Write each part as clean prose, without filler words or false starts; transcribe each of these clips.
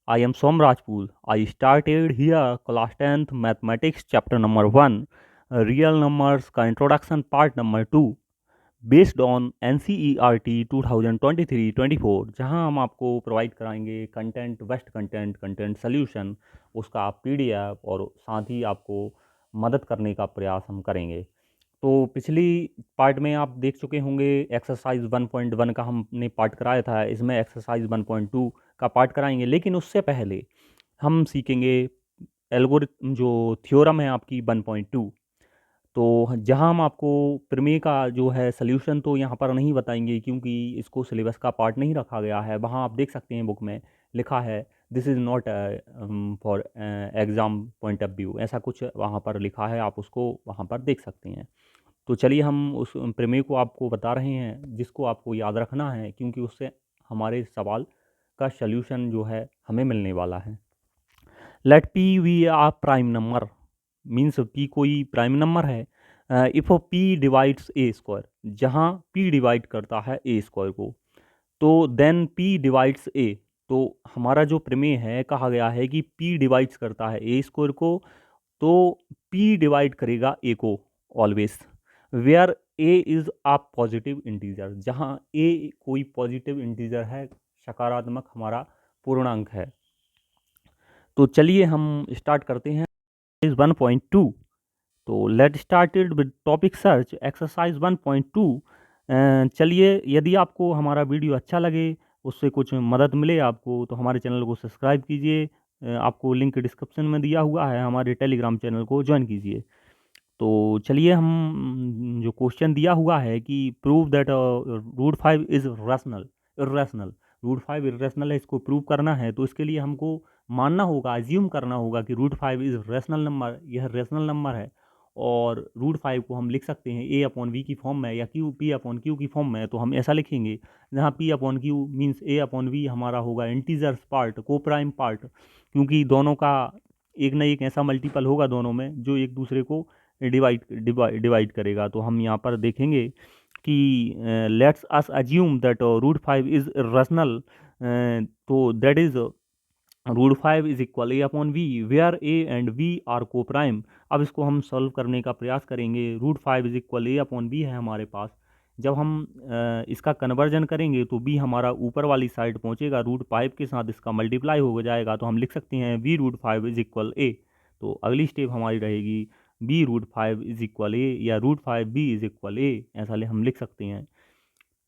I am Som Rajput. I started here class 10th mathematics chapter number 1, real numbers का introduction part number 2, based on NCERT 2023-24, जहां हम आपको provide कराएंगे content, best content, content solution, उसका PDF और साथ ही आपको मदद करने का प्रयास हम करेंगे। तो पिछली पार्ट में आप देख चुके होंगे एक्सरसाइज 1.1 का हमने पार्ट कराया था। इसमें एक्सरसाइज 1.2 का पार्ट कराएंगे, लेकिन उससे पहले हम सीखेंगे एल्गोरिथम जो थ्योरम है आपकी 1.2। तो जहां हम आपको प्रमेय का जो है सोल्यूशन तो यहाँ पर नहीं बताएंगे, क्योंकि इसको सिलेबस का पार्ट नहीं रखा गया है। वहाँ आप देख सकते हैं बुक में लिखा है this is not for exam point of view, ऐसा कुछ वहाँ पर लिखा है, आप उसको वहाँ पर देख सकते हैं। तो चलिए हम उस प्रमेय को आपको बता रहे हैं जिसको आपको याद रखना है, क्योंकि उससे हमारे सवाल का सल्यूशन जो है हमें मिलने वाला है। लेट पी वी आ प्राइम नंबर, मीन्स पी कोई प्राइम नंबर है। If P divides A square, जहाँ पी डिवाइड करता है ए स्क्वायर को, तो देन पी डिवाइड्स ए। तो हमारा जो प्रमेय है, कहा गया है कि पी डिवाइड्स करता है ए स्क्वायर को, तो पी डिवाइड करेगा ए को always, where A is a positive integer, जहाँ ए कोई पॉजिटिव इंटीजर है, सकारात्मक हमारा पूर्णांक है। तो चलिए हम स्टार्ट करते हैं इस 1.2। तो late started with topic search exercise 1.2। चलिए, यदि आपको हमारा वीडियो अच्छा लगे, उससे कुछ मदद मिले आपको, तो हमारे चैनल को सब्सक्राइब कीजिए। आपको लिंक डिस्क्रिप्शन में दिया हुआ है, हमारे टेलीग्राम चैनल को ज्वाइन कीजिए। तो चलिए हम जो क्वेश्चन दिया हुआ है कि prove that root 5 is rational, irrational, root 5 irrational है, इसको प्रूव करना है। तो इसके लिए हमको मानना होगा, अज्यूम करना होगा कि रूट 5 इज़ रैशनल नंबर, यह रैशनल नंबर है। और रूट 5 को हम लिख सकते हैं ए अपॉन वी की फॉर्म में, या क्यू पी अपॉन क्यू की फॉर्म में। तो हम ऐसा लिखेंगे, जहाँ P upon Q means A upon v हमारा होगा integers part, coprime part, क्योंकि दोनों का एक ना एक ऐसा मल्टीपल होगा दोनों में जो एक दूसरे को डिवाइड करेगा। तो हम यहाँ पर देखेंगे कि let's us assume that root 5 is rational, तो that is root 5 is equal A upon b, where a and we are coprime. अब इसको हम सॉल्व करने का प्रयास करेंगे। Root 5 is equal A upon b है हमारे पास। जब हम इसका कन्वर्जन करेंगे तो बी हमारा ऊपर वाली साइड पहुंचेगा, रूट 5 के साथ इसका मल्टीप्लाई हो जाएगा। तो हम लिख सकते हैं वी रूट 5 इज इक्वल ए। तो अगली स्टेप हमारी रहेगी बी रूट 5 इज इक्वल ए, या रूट 5 बी इज इक्वल ए, ऐसा हम लिख सकते हैं।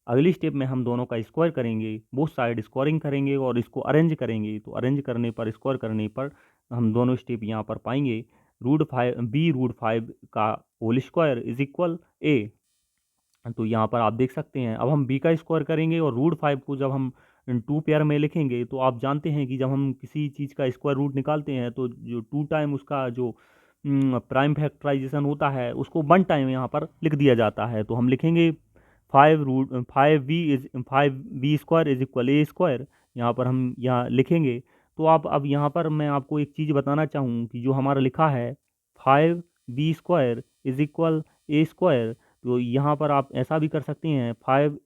अगली स्टेप में हम दोनों का स्क्वायर करेंगे, बोथ साइड स्क्वायरिंग करेंगे और इसको अरेंज करेंगे। तो अरेंज करने पर, स्क्वायर करने पर हम दोनों स्टेप यहाँ पर पाएंगे। रूट 5 बी रूट 5 का होल स्क्वायर इज इक्वल ए। तो यहाँ पर आप देख सकते हैं, अब हम बी का स्क्वायर करेंगे और रूट 5 को जब हम टू पेयर में लिखेंगे, तो आप जानते हैं कि जब हम किसी चीज़ का स्क्वायर रूट निकालते हैं तो जो टू टाइम उसका जो प्राइम फैक्टराइजेशन होता है, उसको वन टाइम यहाँ पर लिख दिया जाता है। तो हम लिखेंगे 5 v square is equal A square, यहाँ पर हम यहाँ लिखेंगे। तो आप अब यहाँ पर मैं आपको एक चीज़ बताना चाहूँ कि जो हमारा लिखा है 5 v square is equal A square, तो यहाँ पर आप ऐसा भी कर सकते हैं 5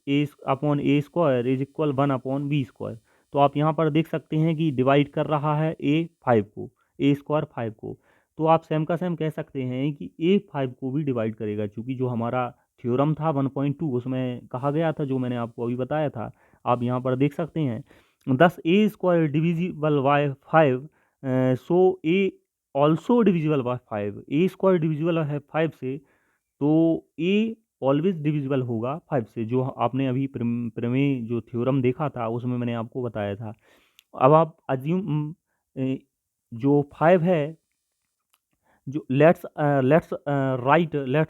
a upon A square is equal 1 upon B square. तो आप यहाँ पर देख सकते हैं कि डिवाइड कर रहा है ए 5 को, ए स्क्वायर 5 को। तो आप सेम का सेम कह सकते हैं कि ए 5 को भी डिवाइड करेगा, क्योंकि जो हमारा थ्योरम था 1.2 उसमें कहा गया था, जो मैंने आपको अभी बताया था। आप यहाँ पर देख सकते हैं 10 a square divisible by 5, so A also divisible by 5, A square divisible है 5 से, तो ए ऑलवेज डिविजिबल होगा 5 से, जो आपने अभी प्रमेय जो थ्योरम देखा था उसमें मैंने आपको बताया था। अब आप अज्यूम जो 5 है, जो let's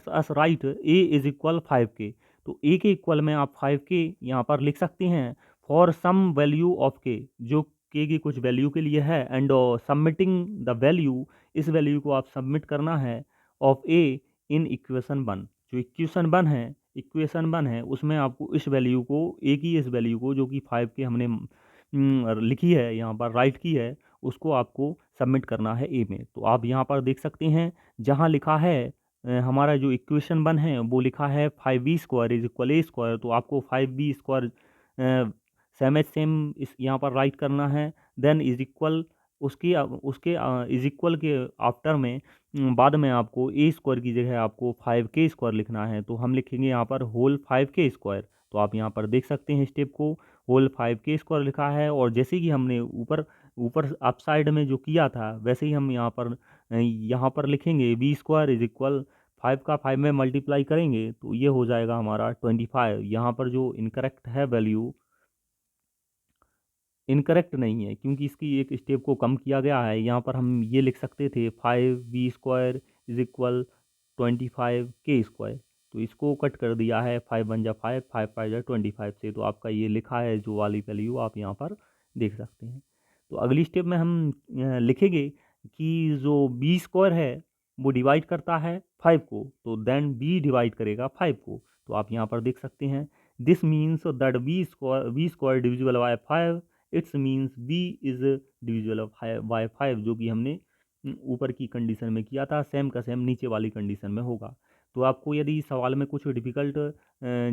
us right A is equal 5 के। तो ए के इक्वल में आप 5 के यहाँ पर लिख सकते हैं फॉर सम वैल्यू ऑफ के, जो के की कुछ वैल्यू के लिए है, एंड सबमिटिंग द वैल्यू, इस वैल्यू को आप सबमिट करना है ऑफ ए इन इक्वेशन 1। जो इक्वेशन 1 है उसमें आपको इस वैल्यू को, ए की इस वैल्यू को, जो कि 5 के हमने लिखी है यहाँ पर, राइट की है, उसको आपको सबमिट करना है ए में। तो आप यहाँ पर देख सकते हैं जहाँ लिखा है हमारा जो इक्वेशन 1 है वो लिखा है 5 v square is equal A square. तो आपको 5 v square same as same इस यहाँ पर राइट करना है। देन इज इक्वल उसके इज इक्वल के आफ्टर में बाद में आपको ए स्क्वायर की जगह आपको 5k² लिखना है, तो हम लिखेंगे यहाँ पर होल 5k²। तो आप यहाँ पर देख सकते हैं स्टेप को, होल 5k² लिखा है, और जैसे कि हमने ऊपर ऊपर अप साइड में जो किया था वैसे ही हम यहाँ पर लिखेंगे b² इज इक्वल 5 का 5 में मल्टीप्लाई करेंगे तो ये हो जाएगा हमारा 25। यहाँ पर जो इनकरेक्ट है वैल्यू, इनकरेक्ट नहीं है क्योंकि इसकी एक स्टेप को कम किया गया है। यहाँ पर हम ये लिख सकते थे 5b² इज इक्वल 25k², तो इसको कट कर दिया है 5 1 जा 5, 5 5 जा 25 से, तो आपका ये लिखा है जो वाली वैल्यू आप यहाँ पर देख सकते हैं। तो अगली स्टेप में हम लिखेंगे कि जो b² है वो डिवाइड करता है 5 को, तो देन b डिवाइड करेगा 5 को। तो आप यहाँ पर देख सकते हैं this means that b² divisible by 5, it's means b is divisible by 5, जो कि हमने ऊपर की कंडीशन में किया था, सेम का सेम नीचे वाली कंडीशन में होगा। तो आपको यदि सवाल में कुछ डिफ़िकल्ट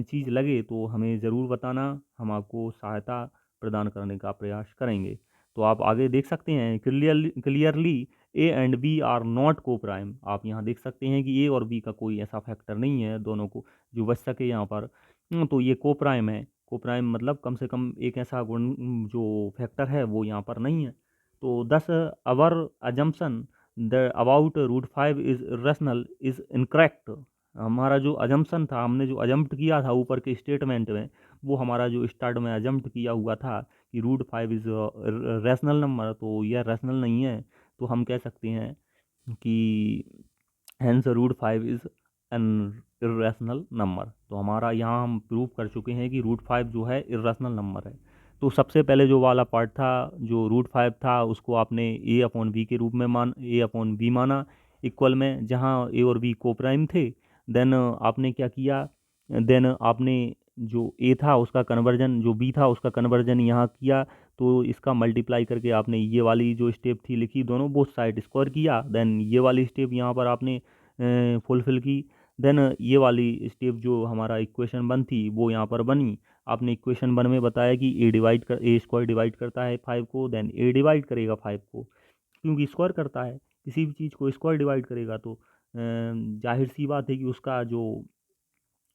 चीज़ लगे तो हमें ज़रूर बताना, हम आपको सहायता प्रदान करने का प्रयास करेंगे। तो आप आगे देख सकते हैं clearly A and B are not coprime. आप यहाँ देख सकते हैं कि ए और बी का कोई ऐसा फैक्टर नहीं है दोनों को जो बच सके यहाँ पर। तो ये को प्राइम है। को प्राइम मतलब कम से कम एक ऐसा गुण जो फैक्टर है वो यहाँ पर नहीं है। तो thus our assumption the about √5 is rational is incorrect. हमारा जो अजम्पशन था, हमने जो अजम्प्ट किया था ऊपर के स्टेटमेंट में, वो हमारा जो स्टार्ट में अजम्प्ट किया हुआ था कि √5 इज रैशनल नंबर, तो यह रैशनल नहीं है। तो हम कह सकते हैं कि hence √5 is an irrational number. तो हमारा यहाँ हम प्रूव कर चुके हैं कि √5 जो है इर्रेशनल नंबर है। तो सबसे पहले जो वाला पार्ट था जो √5 था उसको आपने a/b के रूप में a/b माना इक्वल में, जहाँ a और b को प्राइम थे। देन आपने क्या किया, देन आपने जो a था उसका कन्वर्जन, जो b था उसका कन्वर्जन यहाँ किया, तो इसका मल्टीप्लाई करके आपने ये वाली जो स्टेप थी लिखी, दोनों बोथ साइड स्क्वायर किया। देन ये वाली स्टेप यहाँ पर आपने फुलफिल की। देन ये वाली स्टेप जो हमारा इक्वेशन 1 थी वो यहाँ पर बनी। आपने इक्वेशन 1 में बताया कि a² डिवाइड करता है 5 को, देन a डिवाइड करेगा 5 को, क्योंकि स्क्वायर करता है किसी भी चीज़ को स्क्वायर डिवाइड करेगा तो जाहिर सी बात है कि उसका जो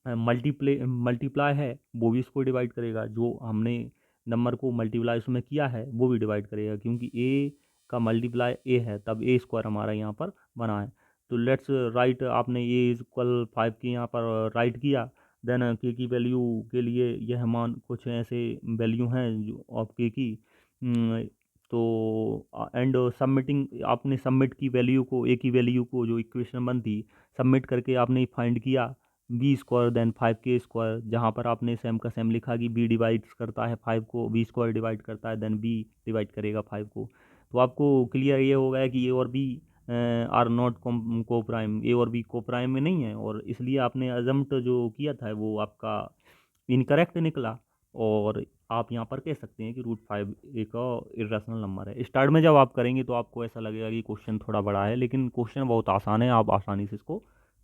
मल्टीप्लाई है वो भी इसको डिवाइड करेगा, जो हमने नंबर को मल्टीप्लाई उसमें किया है वो भी डिवाइड करेगा, क्योंकि a का मल्टीप्लाई a है तब a² हमारा यहाँ पर बना है। तो लेट्स राइट, आपने a इज इक्वल 5 के यहाँ पर राइट किया। देन k की वैल्यू के लिए यह मान कुछ ऐसे वैल्यू हैं जो ऑफ k की, तो एंड सबमिटिंग, आपने सबमिट की वैल्यू को, a की वैल्यू को जो इक्वेशन 1 थी सबमिट करके आपने फाइंड किया b² देन 5k², जहाँ पर आपने सेम का सेम लिखा कि b डिवाइड करता है 5 को, b² डिवाइड करता है देन b डिवाइड करेगा 5 को। तो आपको क्लियर ये हो गया कि ए और बी आर नॉट को प्राइम, ए और बी को प्राइम में नहीं है, और इसलिए आपने अजम्प्ट जो किया था वो आपका इनकरेक्ट निकला। और आप यहाँ पर कह सकते हैं कि √5 एक इर्रेशनल नंबर है। स्टार्ट में जब आप करेंगे तो आपको ऐसा लगेगा कि क्वेश्चन थोड़ा बड़ा है, लेकिन क्वेश्चन बहुत आसान है, आप आसानी से इसको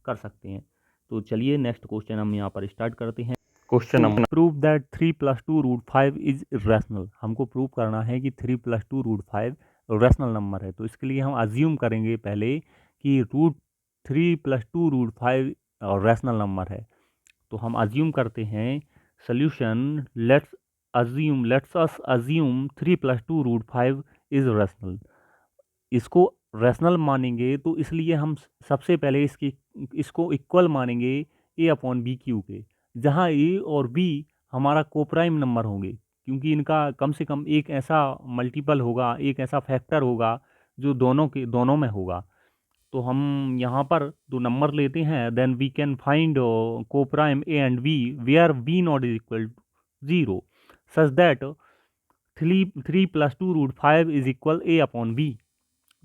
कर सकते हैं। तो चलिए नेक्स्ट क्वेश्चन हम यहाँ पर स्टार्ट करते हैं। Question number, prove that 3 + 2 √5 is irrational. हमको प्रूव करना है कि 3 + 2 √5 रैशनल नंबर है। तो इसके लिए हम अज्यूम करेंगे पहले कि √3 + 2 √5 रैशनल नंबर है। तो हम अज्यूम करते हैं solution, let's us assume 3 + 2 √5 is rational. इसको रैशनल मानेंगे तो इसलिए हम सबसे पहले इसको इक्वल मानेंगे a/b³ के, जहाँ a और b हमारा कोप्राइम नंबर होंगे, क्योंकि इनका कम से कम एक ऐसा मल्टीपल होगा, एक ऐसा फैक्टर होगा जो दोनों में होगा। तो हम यहाँ पर दो नंबर लेते हैं, then we can find coprime a and b where b not is equal to 0 such that 3 + 2 √5 is equal a/b।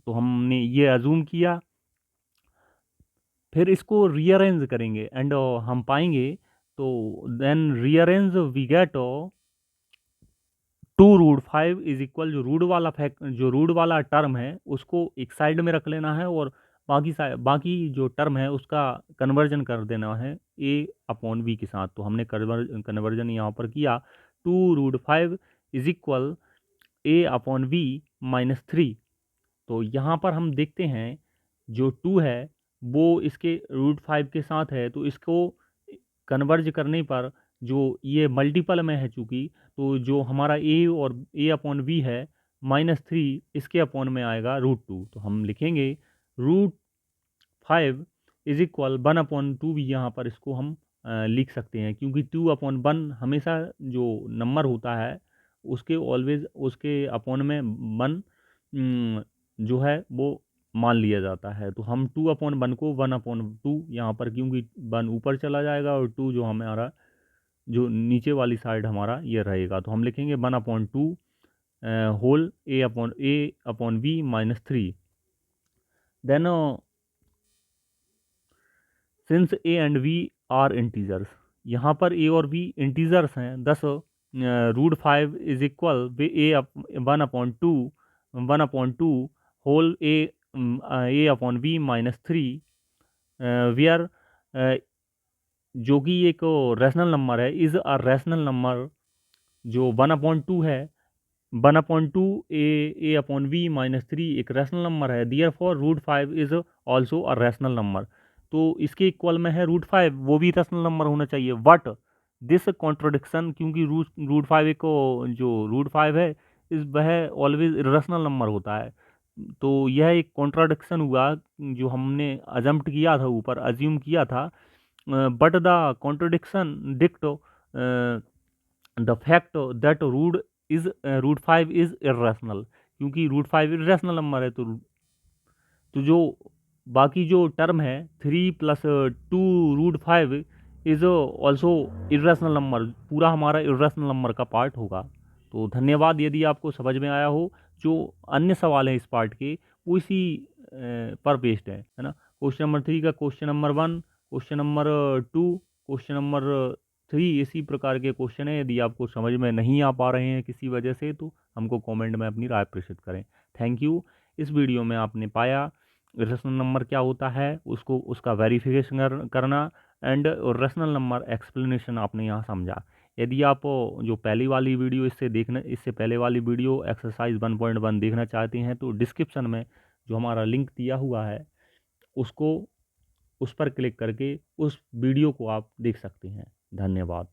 तो हमने ये अजूम किया, फिर इसको रीअरेंज करेंगे एंड हम पाएंगे, तो then rearrange we get 2 √5 is equal, जो रूट वाला टर्म है उसको एक साइड में रख लेना है और बाकी जो टर्म है उसका कन्वर्जन कर देना है a/b के साथ। तो हमने कन्वर्जन यहाँ पर किया, 2 √5 is equal A upon v minus 3। तो यहाँ पर हम देखते हैं जो 2 है वो इसके √5 के साथ है, तो इसको कन्वर्ज करने पर जो ये मल्टीपल में है चूँकि, तो जो हमारा ए और ए अपॉन वी है -3 इसके अपॉन में आएगा √2। तो हम लिखेंगे √5 इज इक्वल 1/2 भी यहाँ पर इसको हम लिख सकते हैं, क्योंकि 2/1 हमेशा जो नंबर होता है उसके ऑलवेज उसके अपॉन में 1 जो है वो मान लिया जाता है। तो हम 2/1 को 1/2 यहाँ पर, क्योंकि 1 ऊपर चला जाएगा और 2 जो हमारा जो नीचे वाली साइड हमारा ये रहेगा, तो हम लिखेंगे 1/2 whole A upon v -3। Then since A and we are integers, यहाँ पर ए और बी इंटीजर्स हैं, thus √5 is equal A 1/2 whole A upon v -3 where जो कि एक रैशनल नंबर है, इज अ रैशनल नंबर। जो 1/2 है 1/2 ए अपॉन वी -3 एक रैशनल नंबर है, therefore √5 is also a rational number. तो इसके इक्वल में है √5, वो भी रैशनल नंबर होना चाहिए। बट दिस कॉन्ट्रोडिक्शन, क्योंकि √5 एक जो √5 है इस वह ऑलवेज इरेशनल नंबर होता है, तो यह एक कॉन्ट्राडिक्शन हुआ जो हमने अजम्प्ट किया था, ऊपर अज्यूम किया था। But the contradiction dict the fact that √5 is irrational, क्योंकि √5 इरेशनल नंबर है, तो जो बाकी जो टर्म है 3 + 2 √5 इज ऑल्सो इरेशनल नंबर, पूरा हमारा इरेशनल नंबर का पार्ट होगा। तो धन्यवाद। यदि आपको समझ में आया हो, जो अन्य सवाल हैं इस पार्ट के वो इसी पर बेस्ड है ना। क्वेश्चन नंबर 3 का question number 1, question number 2, question number 3 इसी प्रकार के क्वेश्चन है। यदि आपको समझ में नहीं आ पा रहे हैं किसी वजह से, तो हमको कमेंट में अपनी राय प्रेषित करें। Thank you. इस वीडियो में आपने पाया रेशनल नंबर क्या होता है, उसको उसका वेरिफिकेशन करना, एंड रेशनल नंबर एक्सप्लेनेशन आपने यहाँ समझा। यदि आप जो पहली वाली वीडियो इससे पहले वाली वीडियो एक्सरसाइज 1.1 देखना चाहते हैं, तो डिस्क्रिप्शन में जो हमारा लिंक दिया हुआ है उसको उस पर क्लिक करके उस वीडियो को आप देख सकते हैं। धन्यवाद।